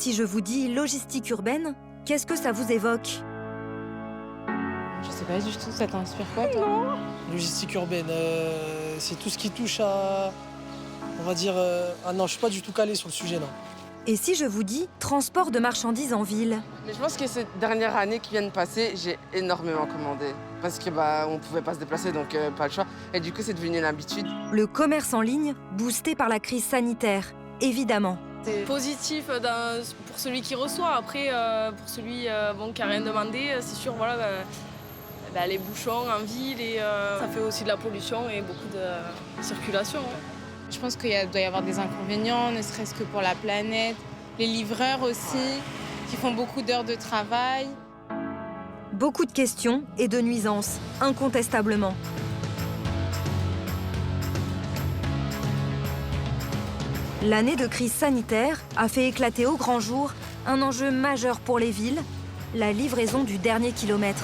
Si je vous dis logistique urbaine, qu'est-ce que ça vous évoque? Je sais pas du tout, ça t'inspire quoi toi? Non. Logistique urbaine, c'est tout ce qui touche à, on va dire, ah non, je suis pas du tout calé sur le sujet, non. Et si je vous dis transport de marchandises en ville? Mais je pense que ces dernières années qui viennent passer, j'ai énormément commandé. Parce que on pouvait pas se déplacer, donc pas le choix. Et du coup, c'est devenu une habitude. Le commerce en ligne, boosté par la crise sanitaire, évidemment. C'est positif pour celui qui reçoit. Après, pour celui qui n'a rien demandé, c'est sûr, voilà, les bouchons en ville, et ça fait aussi de la pollution et beaucoup de circulation. Ouais. Je pense qu'il doit y avoir des inconvénients, ne serait-ce que pour la planète. Les livreurs aussi, qui font beaucoup d'heures de travail. Beaucoup de questions et de nuisances, incontestablement. L'année de crise sanitaire a fait éclater au grand jour un enjeu majeur pour les villes, la livraison du dernier kilomètre.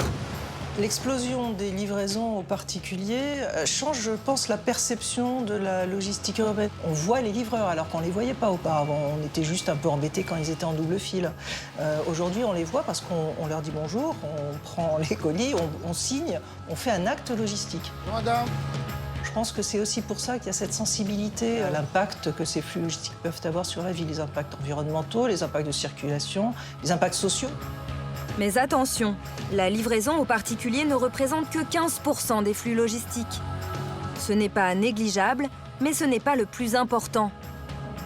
L'explosion des livraisons aux particuliers change, je pense, la perception de la logistique urbaine. On voit les livreurs alors qu'on ne les voyait pas auparavant. On était juste un peu embêtés quand ils étaient en double file. Aujourd'hui, on les voit parce qu'on leur dit bonjour, on prend les colis, on signe, on fait un acte logistique. Madame. Je pense que c'est aussi pour ça qu'il y a cette sensibilité à l'impact que ces flux logistiques peuvent avoir sur la vie, les impacts environnementaux, les impacts de circulation, les impacts sociaux. Mais attention, la livraison aux particuliers ne représente que 15% des flux logistiques. Ce n'est pas négligeable, mais ce n'est pas le plus important.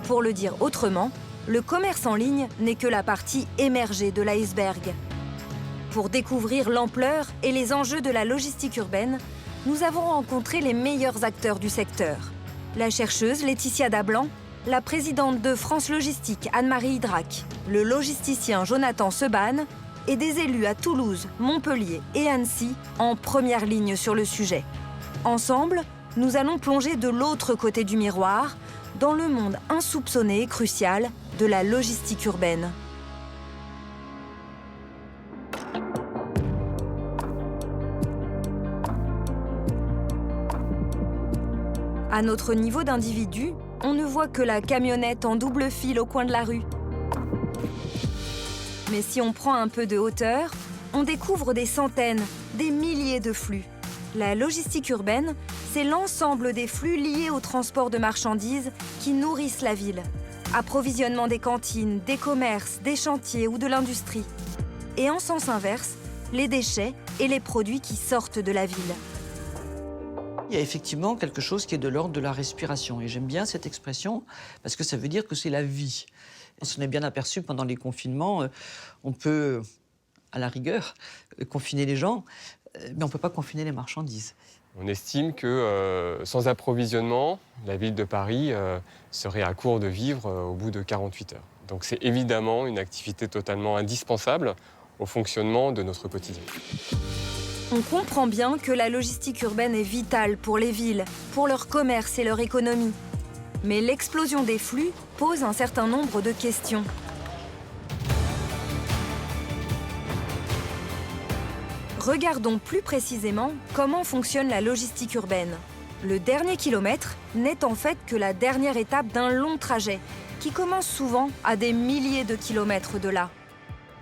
Pour le dire autrement, le commerce en ligne n'est que la partie émergée de l'iceberg. Pour découvrir l'ampleur et les enjeux de la logistique urbaine, nous avons rencontré les meilleurs acteurs du secteur. La chercheuse Laetitia Dablanc, la présidente de France Logistique Anne-Marie Hydrac, le logisticien Jonathan Seban, et des élus à Toulouse, Montpellier et Annecy en première ligne sur le sujet. Ensemble, nous allons plonger de l'autre côté du miroir, dans le monde insoupçonné et crucial de la logistique urbaine. À notre niveau d'individu, on ne voit que la camionnette en double file au coin de la rue. Mais si on prend un peu de hauteur, on découvre des centaines, des milliers de flux. La logistique urbaine, c'est l'ensemble des flux liés au transport de marchandises qui nourrissent la ville. Approvisionnement des cantines, des commerces, des chantiers ou de l'industrie. Et en sens inverse, les déchets et les produits qui sortent de la ville. Il y a effectivement quelque chose qui est de l'ordre de la respiration. Et j'aime bien cette expression parce que ça veut dire que c'est la vie. On s'en est bien aperçu pendant les confinements. On peut, à la rigueur, confiner les gens, mais on ne peut pas confiner les marchandises. On estime que sans approvisionnement, la ville de Paris serait à court de vivre au bout de 48 heures. Donc c'est évidemment une activité totalement indispensable au fonctionnement de notre quotidien. On comprend bien que la logistique urbaine est vitale pour les villes, pour leur commerce et leur économie. Mais l'explosion des flux pose un certain nombre de questions. Regardons plus précisément comment fonctionne la logistique urbaine. Le dernier kilomètre n'est en fait que la dernière étape d'un long trajet qui commence souvent à des milliers de kilomètres de là.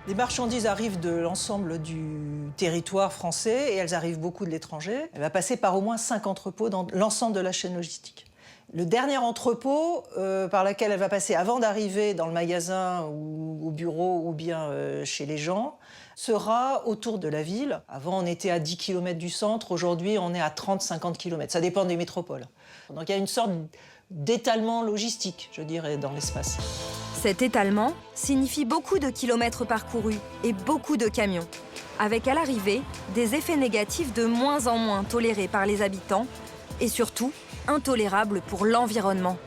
Les marchandises arrivent de l'ensemble du territoire français et elles arrivent beaucoup de l'étranger. Elle va passer par au moins 5 entrepôts dans l'ensemble de la chaîne logistique. Le dernier entrepôt par lequel elle va passer avant d'arriver dans le magasin ou au bureau ou bien chez les gens sera autour de la ville. Avant, on était à 10 km du centre. Aujourd'hui, on est à 30-50 km. Ça dépend des métropoles. Donc il y a une sorte d'étalement logistique, je dirais, dans l'espace. Cet étalement signifie beaucoup de kilomètres parcourus et beaucoup de camions, avec à l'arrivée des effets négatifs de moins en moins tolérés par les habitants et surtout intolérables pour l'environnement.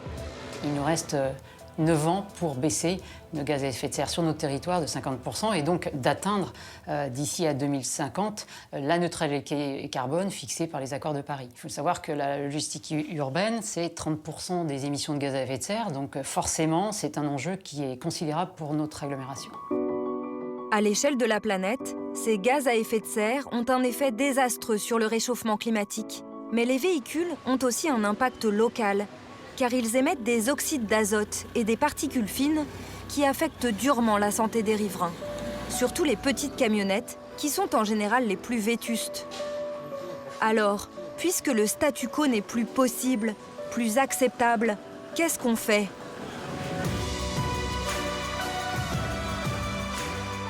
Il nous reste 9 ans pour baisser nos gaz à effet de serre sur nos territoires de 50% et donc d'atteindre d'ici à 2050 la neutralité carbone fixée par les accords de Paris. Il faut savoir que la logistique urbaine, c'est 30% des émissions de gaz à effet de serre, donc forcément c'est un enjeu qui est considérable pour notre agglomération. À l'échelle de la planète, ces gaz à effet de serre ont un effet désastreux sur le réchauffement climatique. Mais les véhicules ont aussi un impact local, car ils émettent des oxydes d'azote et des particules fines qui affectent durement la santé des riverains. Surtout les petites camionnettes, qui sont en général les plus vétustes. Alors, puisque le statu quo n'est plus possible, plus acceptable, qu'est-ce qu'on fait ?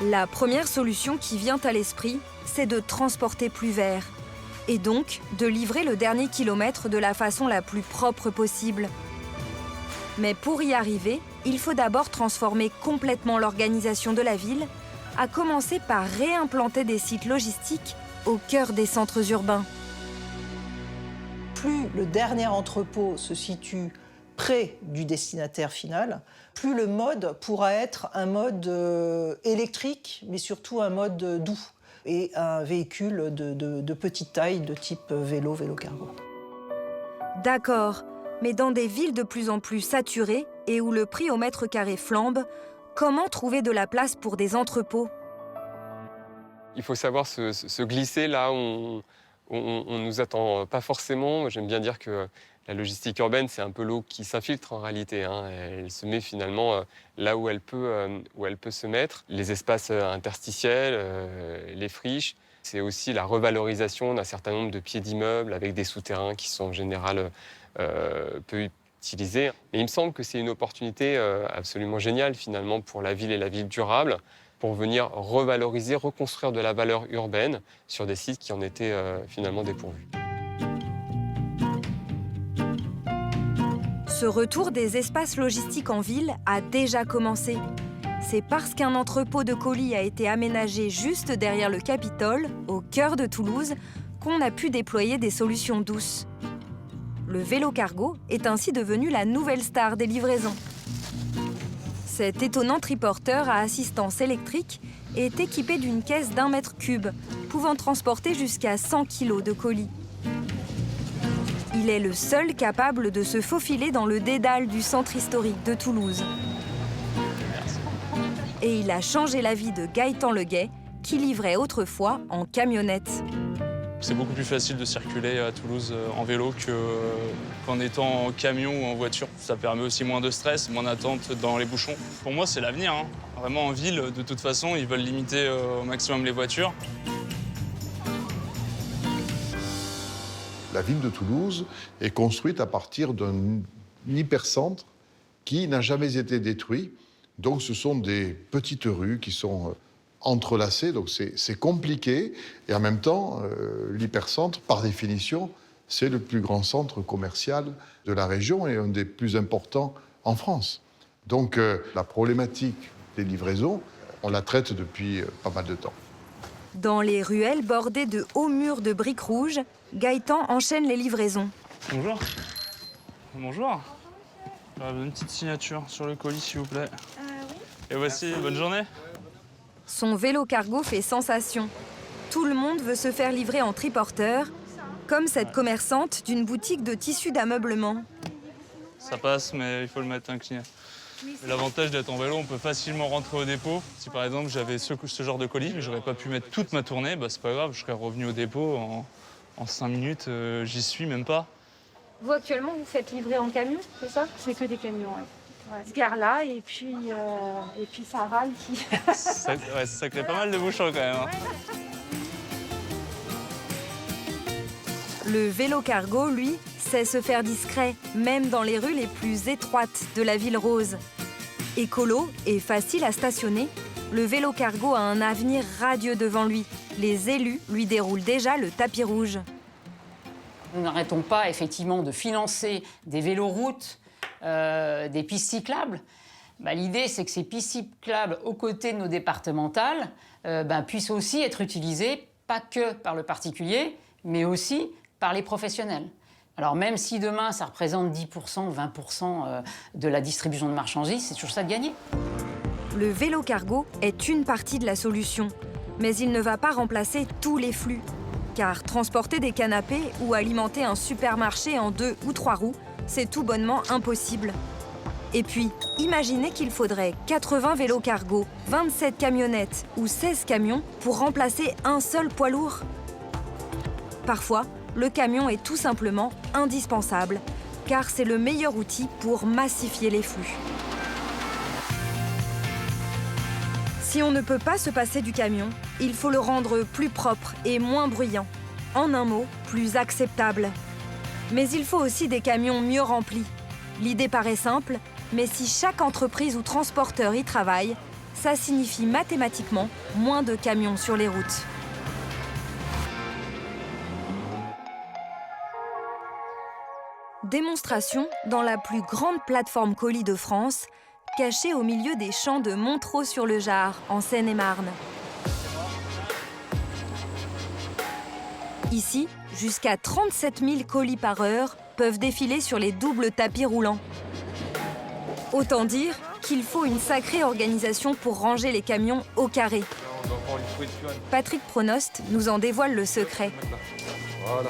La première solution qui vient à l'esprit, c'est de transporter plus vert. Et donc, de livrer le dernier kilomètre de la façon la plus propre possible. Mais pour y arriver, il faut d'abord transformer complètement l'organisation de la ville, à commencer par réimplanter des sites logistiques au cœur des centres urbains. Plus le dernier entrepôt se situe près du destinataire final, plus le mode pourra être un mode électrique, mais surtout un mode doux, et un véhicule de petite taille, de type vélo, vélo-cargo. D'accord, mais dans des villes de plus en plus saturées et où le prix au mètre carré flambe, comment trouver de la place pour des entrepôts ? Il faut savoir se glisser là où on ne nous attend pas forcément. J'aime bien dire que la logistique urbaine, c'est un peu l'eau qui s'infiltre en réalité. Elle se met finalement là où elle peut se mettre. Les espaces interstitiels, les friches, c'est aussi la revalorisation d'un certain nombre de pieds d'immeubles avec des souterrains qui sont en général peu utilisés. Et il me semble que c'est une opportunité absolument géniale finalement pour la ville et la ville durable, pour venir revaloriser, reconstruire de la valeur urbaine sur des sites qui en étaient finalement dépourvus. Ce retour des espaces logistiques en ville a déjà commencé. C'est parce qu'un entrepôt de colis a été aménagé juste derrière le Capitole, au cœur de Toulouse, qu'on a pu déployer des solutions douces. Le vélo-cargo est ainsi devenu la nouvelle star des livraisons. Cet étonnant triporteur à assistance électrique est équipé d'une caisse d'1 mètre cube, pouvant transporter jusqu'à 100 kg de colis. Il est le seul capable de se faufiler dans le dédale du centre historique de Toulouse. Et il a changé la vie de Gaëtan Leguet, qui livrait autrefois en camionnette. C'est beaucoup plus facile de circuler à Toulouse en vélo qu'en étant en camion ou en voiture. Ça permet aussi moins de stress, moins d'attente dans les bouchons. Pour moi, c'est l'avenir. Vraiment, en ville, de toute façon, ils veulent limiter au maximum les voitures. La ville de Toulouse est construite à partir d'un hypercentre qui n'a jamais été détruit. Donc ce sont des petites rues qui sont entrelacées, donc c'est compliqué. Et en même temps, l'hypercentre, par définition, c'est le plus grand centre commercial de la région et un des plus importants en France. Donc la problématique des livraisons, on la traite depuis pas mal de temps. Dans les ruelles bordées de hauts murs de briques rouges, Gaëtan enchaîne les livraisons. Bonjour. Bonjour. J'aurais besoin d'une petite signature sur le colis, s'il vous plaît. Oui. Et voici, bonne journée. Son vélo-cargo fait sensation. Tout le monde veut se faire livrer en triporteur, comme cette commerçante d'une boutique de tissus d'ameublement. Ça passe, mais il faut le mettre incliné. L'avantage d'être en vélo, on peut facilement rentrer au dépôt. Si par exemple j'avais ce genre de colis, mais j'aurais pas pu mettre toute ma tournée, bah, c'est pas grave, je serais revenu au dépôt en 5 minutes, j'y suis même pas. Vous actuellement vous faites livrer en camion, c'est ça? C'est que des camions, ouais. Ouais, ce gare-là et puis ça râle qui. ça crée pas mal de bouchons quand même. Le vélo-cargo, lui, sait se faire discret, même dans les rues les plus étroites de la ville rose. Écolo et facile à stationner, le vélo-cargo a un avenir radieux devant lui. Les élus lui déroulent déjà le tapis rouge. Nous n'arrêtons pas effectivement de financer des véloroutes, des pistes cyclables. L'idée, c'est que ces pistes cyclables aux côtés de nos départementales puissent aussi être utilisées, pas que par le particulier, mais aussi par les professionnels. Alors même si demain, ça représente 10%, 20% de la distribution de marchandises, c'est toujours ça de gagner. Le vélo-cargo est une partie de la solution, mais il ne va pas remplacer tous les flux. Car transporter des canapés ou alimenter un supermarché en 2 ou 3 roues, c'est tout bonnement impossible. Et puis, imaginez qu'il faudrait 80 vélos cargo, 27 camionnettes ou 16 camions pour remplacer un seul poids lourd. Parfois, le camion est tout simplement indispensable, car c'est le meilleur outil pour massifier les flux. Si on ne peut pas se passer du camion, il faut le rendre plus propre et moins bruyant. En un mot, plus acceptable. Mais il faut aussi des camions mieux remplis. L'idée paraît simple, mais si chaque entreprise ou transporteur y travaille, ça signifie mathématiquement moins de camions sur les routes. Démonstration dans la plus grande plateforme colis de France, cachée au milieu des champs de Montereau-sur-le-Jard, en Seine-et-Marne. Ici, jusqu'à 37 000 colis par heure peuvent défiler sur les doubles tapis roulants. Autant dire qu'il faut une sacrée organisation pour ranger les camions au carré. Patrick Pronost nous en dévoile le secret. Voilà,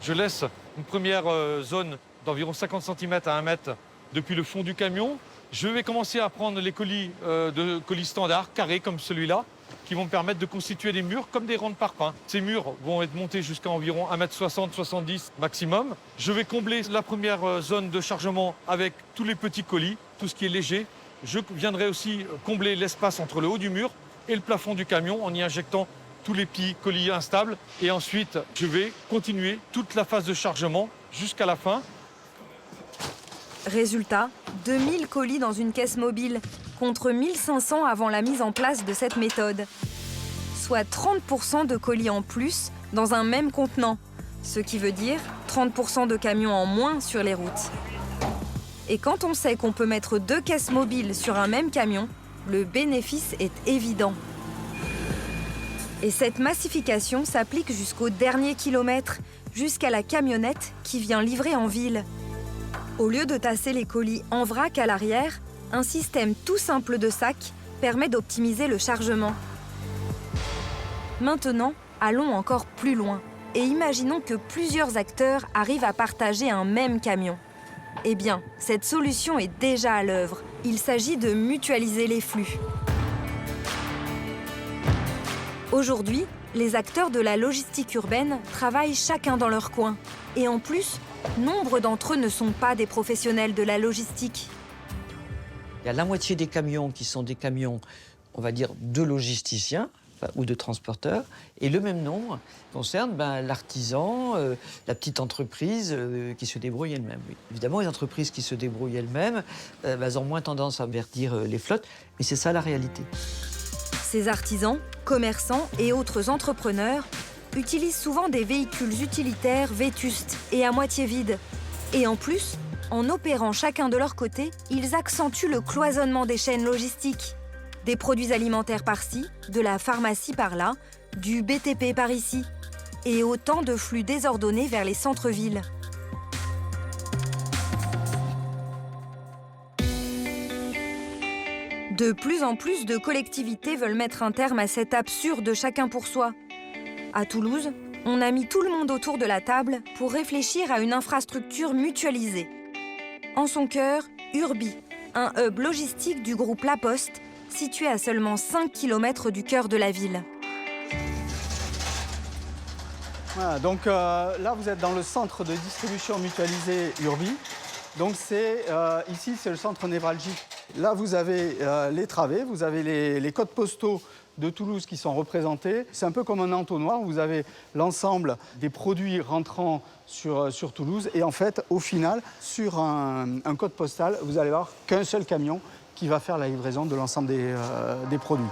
je laisse une première zone d'environ 50 cm à 1 mètre depuis le fond du camion. Je vais commencer à prendre les colis de colis standards, carrés comme celui-là, qui vont me permettre de constituer des murs comme des rangs de parpaing. Ces murs vont être montés jusqu'à environ 1,60 m maximum. Je vais combler la première zone de chargement avec tous les petits colis, tout ce qui est léger. Je viendrai aussi combler l'espace entre le haut du mur et le plafond du camion en y injectant tous les petits colis instables. Et ensuite, je vais continuer toute la phase de chargement jusqu'à la fin. Résultat, 2000 colis dans une caisse mobile, contre 1500 avant la mise en place de cette méthode. Soit 30% de colis en plus dans un même contenant, ce qui veut dire 30% de camions en moins sur les routes. Et quand on sait qu'on peut mettre 2 caisses mobiles sur un même camion, le bénéfice est évident. Et cette massification s'applique jusqu'au dernier kilomètre, jusqu'à la camionnette qui vient livrer en ville. Au lieu de tasser les colis en vrac à l'arrière, un système tout simple de sacs permet d'optimiser le chargement. Maintenant, allons encore plus loin et imaginons que plusieurs acteurs arrivent à partager un même camion. Eh bien, cette solution est déjà à l'œuvre. Il s'agit de mutualiser les flux. Aujourd'hui, les acteurs de la logistique urbaine travaillent chacun dans leur coin. Et en plus, nombre d'entre eux ne sont pas des professionnels de la logistique. Il y a la moitié des camions qui sont des camions, on va dire, de logisticiens ou de transporteurs, et le même nombre concerne l'artisan, la petite entreprise qui se débrouille elle-même. Oui. Évidemment, les entreprises qui se débrouillent elles-mêmes, elles ont moins tendance à verdir les flottes, mais c'est ça la réalité. Ces artisans, commerçants et autres entrepreneurs utilisent souvent des véhicules utilitaires vétustes et à moitié vides. Et en plus, en opérant chacun de leur côté, ils accentuent le cloisonnement des chaînes logistiques. Des produits alimentaires par-ci, de la pharmacie par-là, du BTP par ici. Et autant de flux désordonnés vers les centres-villes. De plus en plus de collectivités veulent mettre un terme à cet absurde chacun pour soi. À Toulouse, on a mis tout le monde autour de la table pour réfléchir à une infrastructure mutualisée. En son cœur, Urbi, un hub logistique du groupe La Poste, situé à seulement 5 km du cœur de la ville. Voilà, donc là, vous êtes dans le centre de distribution mutualisé Urbi. Donc ici, c'est le centre névralgique. Là, vous avez les travées, vous avez les codes postaux de Toulouse qui sont représentés. C'est un peu comme un entonnoir, vous avez l'ensemble des produits rentrant sur Toulouse. Et en fait, au final, sur un code postal, vous allez avoir qu'un seul camion qui va faire la livraison de l'ensemble des produits.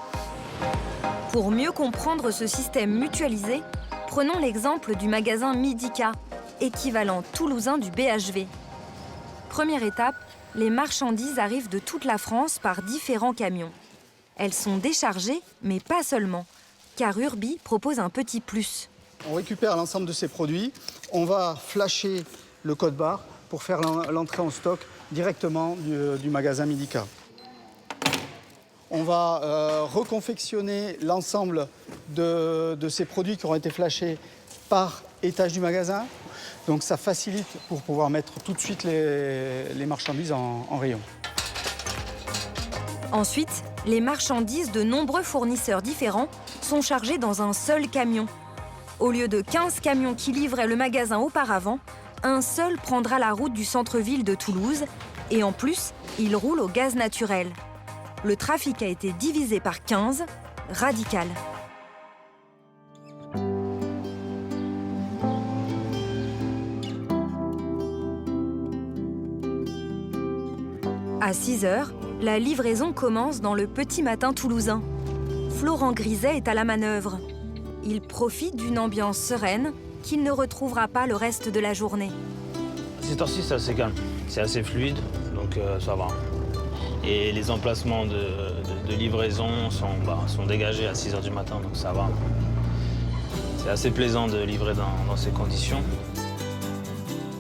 Pour mieux comprendre ce système mutualisé, prenons l'exemple du magasin Midika, équivalent toulousain du BHV. Première étape, les marchandises arrivent de toute la France par différents camions. Elles sont déchargées, mais pas seulement, car Urbi propose un petit plus. On récupère l'ensemble de ces produits, on va flasher le code barre pour faire l'entrée en stock directement du magasin Midika. On va reconfectionner l'ensemble de ces produits qui auront été flashés par étage du magasin. Donc ça facilite pour pouvoir mettre tout de suite les marchandises en rayon. Ensuite, les marchandises de nombreux fournisseurs différents sont chargées dans un seul camion. Au lieu de 15 camions qui livraient le magasin auparavant, un seul prendra la route du centre-ville de Toulouse et en plus, il roule au gaz naturel. Le trafic a été divisé par 15, radical. À 6 heures, la livraison commence dans le petit matin toulousain. Florent Griset est à la manœuvre. Il profite d'une ambiance sereine qu'il ne retrouvera pas le reste de la journée. Ces temps-ci, c'est assez calme, c'est assez fluide, donc ça va. Et les emplacements de livraison sont dégagés à 6 heures du matin, donc ça va. C'est assez plaisant de livrer dans ces conditions.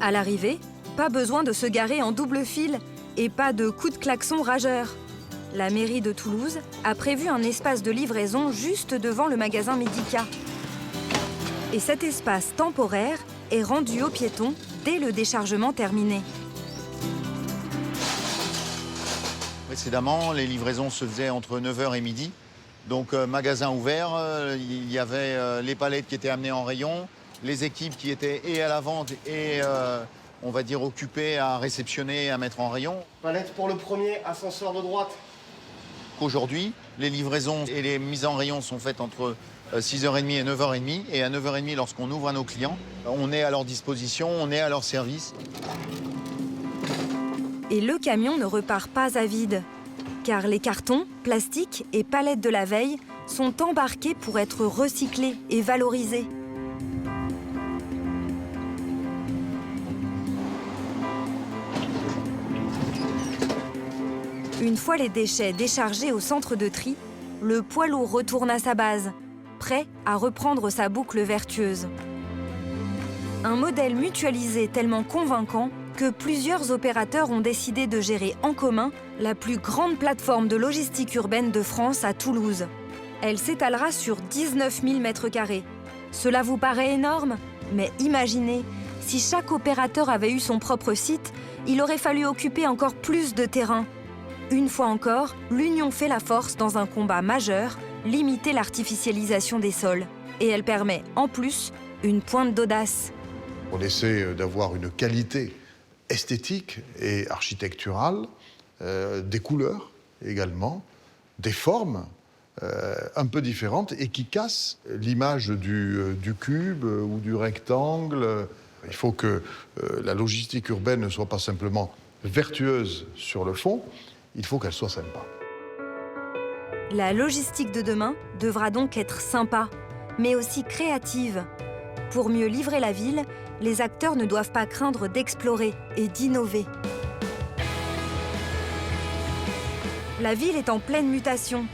À l'arrivée, pas besoin de se garer en double file et pas de coups de klaxon rageurs. La mairie de Toulouse a prévu un espace de livraison juste devant le magasin Médica. Et cet espace temporaire est rendu aux piétons dès le déchargement terminé. Précédemment, les livraisons se faisaient entre 9h et midi. Donc, magasin ouvert, il y avait les palettes qui étaient amenées en rayon, les équipes qui étaient et à la vente et, on va dire, occupées à réceptionner et à mettre en rayon. Palette pour le premier, ascenseur de droite. Aujourd'hui, les livraisons et les mises en rayon sont faites entre 6h30 et 9h30. Et à 9h30, lorsqu'on ouvre à nos clients, on est à leur disposition, on est à leur service. Et le camion ne repart pas à vide, car les cartons, plastiques et palettes de la veille sont embarqués pour être recyclés et valorisés. Une fois les déchets déchargés au centre de tri, le poids lourd retourne à sa base, prêt à reprendre sa boucle vertueuse. Un modèle mutualisé tellement convaincant que plusieurs opérateurs ont décidé de gérer en commun la plus grande plateforme de logistique urbaine de France à Toulouse. Elle s'étalera sur 19 000 m². Cela vous paraît énorme? Mais imaginez, si chaque opérateur avait eu son propre site, il aurait fallu occuper encore plus de terrain. Une fois encore, l'union fait la force dans un combat majeur, limiter l'artificialisation des sols. Et elle permet, en plus, une pointe d'audace. On essaie d'avoir une qualité esthétique et architecturale, des couleurs également, des formes un peu différentes et qui cassent l'image du cube ou du rectangle. Il faut que la logistique urbaine ne soit pas simplement vertueuse sur le fond, il faut qu'elle soit sympa. La logistique de demain devra donc être sympa, mais aussi créative. Pour mieux livrer la ville, les acteurs ne doivent pas craindre d'explorer et d'innover. La ville est en pleine mutation.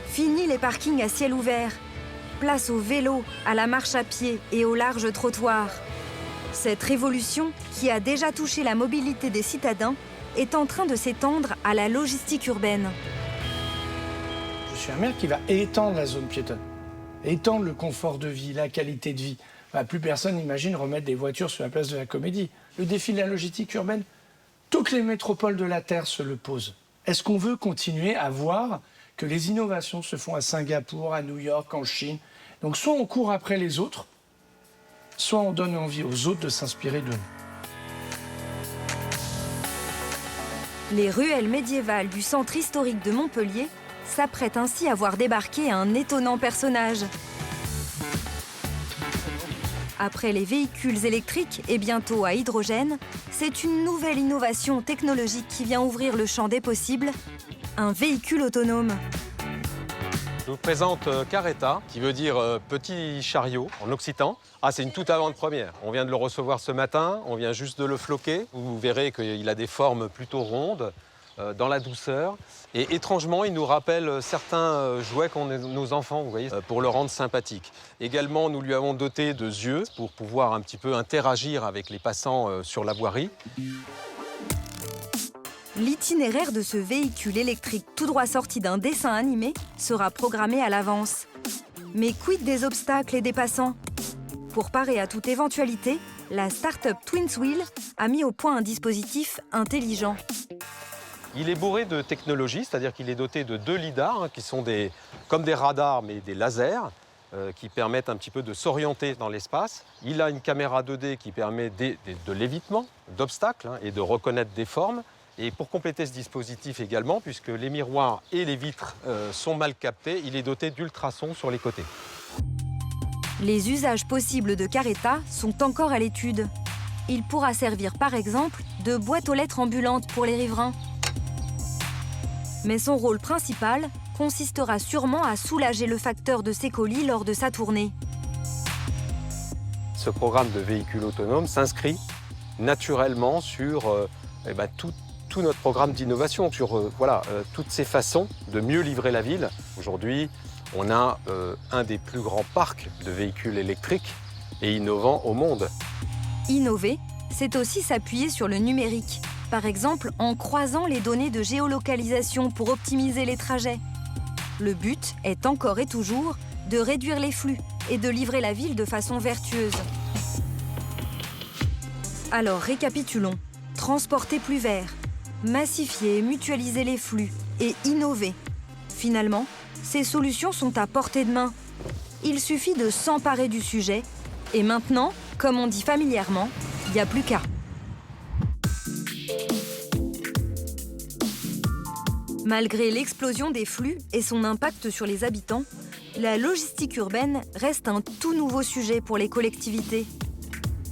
Fini les parkings à ciel ouvert. Place au vélo, à la marche à pied et aux larges trottoirs. Cette révolution, qui a déjà touché la mobilité des citadins, est en train de s'étendre à la logistique urbaine. Je suis un maire qui va étendre la zone piétonne, étendre le confort de vie, la qualité de vie. Plus personne n'imagine remettre des voitures sur la place de la Comédie. Le défi de la logistique urbaine, toutes les métropoles de la Terre se le posent. Est-ce qu'on veut continuer à voir que les innovations se font à Singapour, à New York, en Chine? Donc soit on court après les autres, soit on donne envie aux autres de s'inspirer de nous. Les ruelles médiévales du centre historique de Montpellier s'apprêtent ainsi à voir débarquer un étonnant personnage. Après les véhicules électriques et bientôt à hydrogène, c'est une nouvelle innovation technologique qui vient ouvrir le champ des possibles, un véhicule autonome. Je vous présente Caretta, qui veut dire petit chariot en occitan. Ah, c'est une toute avant-première. On vient de le recevoir ce matin, on vient juste de le floquer. Vous verrez qu'il a des formes plutôt rondes, dans la douceur. Et étrangement, il nous rappelle certains jouets qu'ont nos enfants, vous voyez, pour le rendre sympathique. Également, nous lui avons doté de yeux pour pouvoir un petit peu interagir avec les passants sur la voirie. L'itinéraire de ce véhicule électrique tout droit sorti d'un dessin animé sera programmé à l'avance. Mais quid des obstacles et des passants? Pour parer à toute éventualité, la start-up Twinswheel a mis au point un dispositif intelligent. Il est bourré de technologie, c'est-à-dire qu'il est doté de 2 lidars, qui sont comme des radars, mais des lasers, qui permettent un petit peu de s'orienter dans l'espace. Il a une caméra 2D qui permet de l'évitement d'obstacles et de reconnaître des formes. Et pour compléter ce dispositif également, puisque les miroirs et les vitres sont mal captés, il est doté d'ultrasons sur les côtés. Les usages possibles de Caretta sont encore à l'étude. Il pourra servir par exemple de boîte aux lettres ambulante pour les riverains. Mais son rôle principal consistera sûrement à soulager le facteur de ses colis lors de sa tournée. Ce programme de véhicule autonome s'inscrit naturellement sur tout notre programme d'innovation, sur toutes ces façons de mieux livrer la ville. Aujourd'hui, on a un des plus grands parcs de véhicules électriques et innovants au monde. Innover, c'est aussi s'appuyer sur le numérique. Par exemple, en croisant les données de géolocalisation pour optimiser les trajets. Le but est encore et toujours de réduire les flux et de livrer la ville de façon vertueuse. Alors récapitulons. Transporter plus vert, massifier et mutualiser les flux et innover. Finalement, ces solutions sont à portée de main. Il suffit de s'emparer du sujet et maintenant, comme on dit familièrement, il n'y a plus qu'à. Malgré l'explosion des flux et son impact sur les habitants, la logistique urbaine reste un tout nouveau sujet pour les collectivités.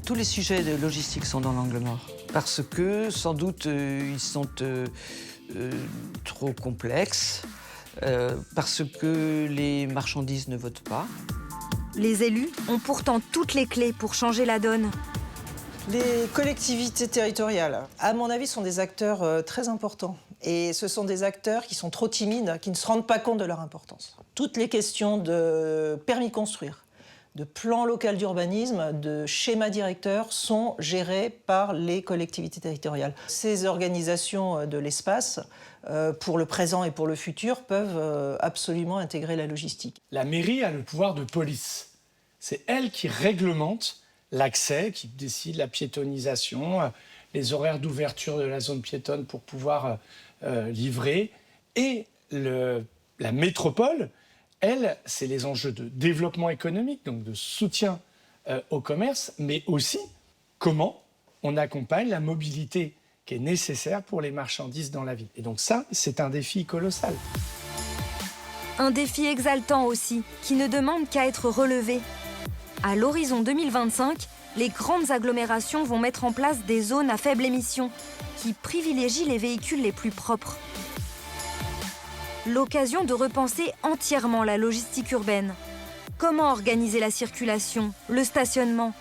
Tous les sujets de logistique sont dans l'angle mort. Parce que, sans doute, ils sont trop complexes, parce que les marchandises ne votent pas. Les élus ont pourtant toutes les clés pour changer la donne. Les collectivités territoriales, à mon avis, sont des acteurs très importants. Et ce sont des acteurs qui sont trop timides, qui ne se rendent pas compte de leur importance. Toutes les questions de permis de construire, de plan local d'urbanisme, de schéma directeur sont gérées par les collectivités territoriales. Ces organisations de l'espace, pour le présent et pour le futur, peuvent absolument intégrer la logistique. La mairie a le pouvoir de police. C'est elle qui réglemente l'accès, qui décide la piétonisation, les horaires d'ouverture de la zone piétonne pour pouvoir livrer. Et la métropole, elle, c'est les enjeux de développement économique, donc de soutien au commerce, mais aussi comment on accompagne la mobilité qui est nécessaire pour les marchandises dans la ville. Et donc ça, c'est un défi colossal. Un défi exaltant aussi, qui ne demande qu'à être relevé. À l'horizon 2025, les grandes agglomérations vont mettre en place des zones à faible émission, qui privilégient les véhicules les plus propres. L'occasion de repenser entièrement la logistique urbaine. Comment organiser la circulation, le stationnement?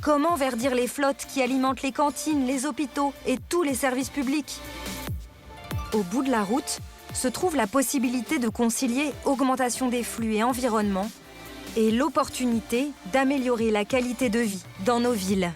Comment verdir les flottes qui alimentent les cantines, les hôpitaux et tous les services publics? Au bout de la route se trouve la possibilité de concilier augmentation des flux et environnement et l'opportunité d'améliorer la qualité de vie dans nos villes.